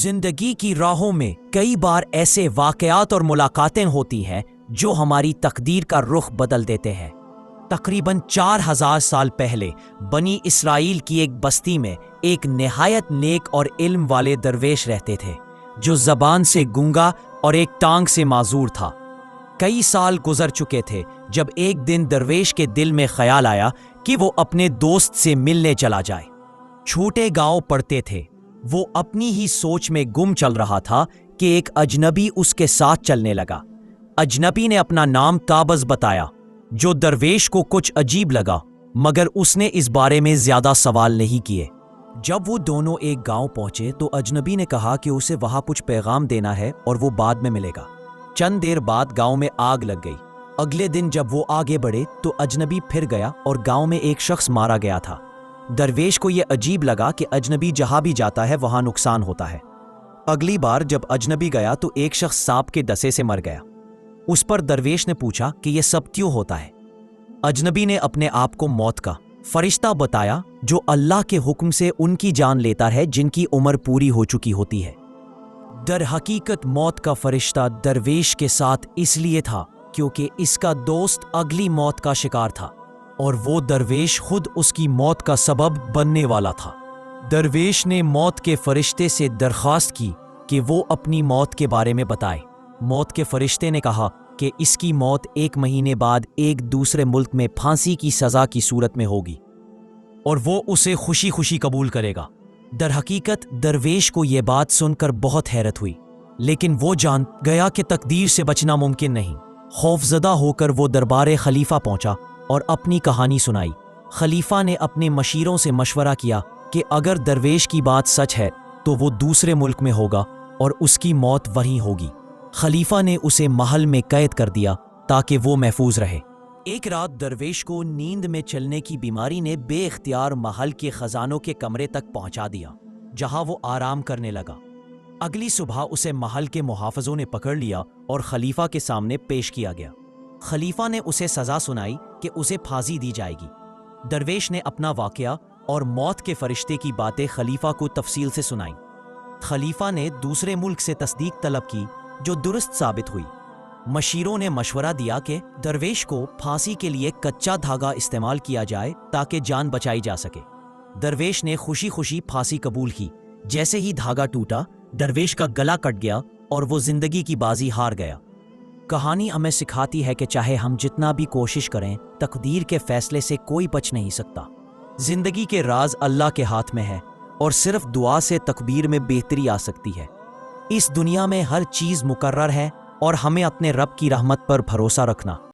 زندگی کی راہوں میں کئی بار ایسے واقعات اور ملاقاتیں ہوتی ہیں جو ہماری تقدیر کا رخ بدل دیتے ہیں۔ تقریباً 4000 سال پہلے بنی اسرائیل کی ایک بستی میں ایک نہایت نیک اور علم والے درویش رہتے تھے جو زبان سے گونگا اور ایک ٹانگ سے معذور تھا۔ کئی سال گزر چکے تھے جب ایک دن درویش کے دل میں خیال آیا کہ وہ اپنے دوست سے ملنے چلا جائے۔ چھوٹے گاؤں پڑتے تھے، وہ اپنی ہی سوچ میں گم چل رہا تھا کہ ایک اجنبی اس کے ساتھ چلنے لگا۔ اجنبی نے اپنا نام قابض بتایا، جو درویش کو کچھ عجیب لگا، مگر اس نے اس بارے میں زیادہ سوال نہیں کیے۔ جب وہ دونوں ایک گاؤں پہنچے تو اجنبی نے کہا کہ اسے وہاں کچھ پیغام دینا ہے اور وہ بعد میں ملے گا۔ چند دیر بعد گاؤں میں آگ لگ گئی۔ اگلے دن جب وہ آگے بڑھے تو اجنبی پھر گیا اور گاؤں میں ایک شخص مارا گیا تھا۔ درویش کو یہ عجیب لگا کہ اجنبی جہاں بھی جاتا ہے وہاں نقصان ہوتا ہے۔ اگلی بار جب اجنبی گیا تو ایک شخص سانپ کے ڈسے سے مر گیا۔ اس پر درویش نے پوچھا کہ یہ سب کیوں ہوتا ہے؟ اجنبی نے اپنے آپ کو موت کا فرشتہ بتایا جو اللہ کے حکم سے ان کی جان لیتا ہے جن کی عمر پوری ہو چکی ہوتی ہے۔ در حقیقت موت کا فرشتہ درویش کے ساتھ اس لیے تھا کیونکہ اس کا دوست اگلی موت کا شکار تھا اور وہ درویش خود اس کی موت کا سبب بننے والا تھا۔ درویش نے موت کے فرشتے سے درخواست کی کہ وہ اپنی موت کے بارے میں بتائے۔ موت کے فرشتے نے کہا کہ اس کی موت 1 مہینے بعد ایک دوسرے ملک میں پھانسی کی سزا کی صورت میں ہوگی اور وہ اسے خوشی خوشی قبول کرے گا۔ در حقیقت درویش کو یہ بات سن کر بہت حیرت ہوئی، لیکن وہ جان گیا کہ تقدیر سے بچنا ممکن نہیں۔ خوفزدہ ہو کر وہ دربار خلیفہ پہنچا اور اپنی کہانی سنائی۔ خلیفہ نے اپنے مشیروں سے مشورہ کیا کہ اگر درویش کی بات سچ ہے تو وہ دوسرے ملک میں ہوگا اور اس کی موت وہیں ہوگی۔ خلیفہ نے اسے محل میں قید کر دیا تاکہ وہ محفوظ رہے۔ ایک رات درویش کو نیند میں چلنے کی بیماری نے بے اختیار محل کے خزانوں کے کمرے تک پہنچا دیا جہاں وہ آرام کرنے لگا۔ اگلی صبح اسے محل کے محافظوں نے پکڑ لیا اور خلیفہ کے سامنے پیش کیا گیا۔ خلیفہ نے اسے سزا سنائی کہ اسے پھانسی دی جائے گی۔ درویش نے اپنا واقعہ اور موت کے فرشتے کی باتیں خلیفہ کو تفصیل سے سنائیں۔ خلیفہ نے دوسرے ملک سے تصدیق طلب کی جو درست ثابت ہوئی۔ مشیروں نے مشورہ دیا کہ درویش کو پھانسی کے لیے کچا دھاگا استعمال کیا جائے تاکہ جان بچائی جا سکے۔ درویش نے خوشی خوشی پھانسی قبول کی۔ جیسے ہی دھاگا ٹوٹا، درویش کا گلا کٹ گیا اور وہ زندگی کی بازی ہار گیا۔ کہانی ہمیں سکھاتی ہے کہ چاہے ہم جتنا بھی کوشش کریں، تقدیر کے فیصلے سے کوئی بچ نہیں سکتا۔ زندگی کے راز اللہ کے ہاتھ میں ہے اور صرف دعا سے تقدیر میں بہتری آ سکتی ہے۔ اس دنیا میں ہر چیز مقرر ہے اور ہمیں اپنے رب کی رحمت پر بھروسہ رکھنا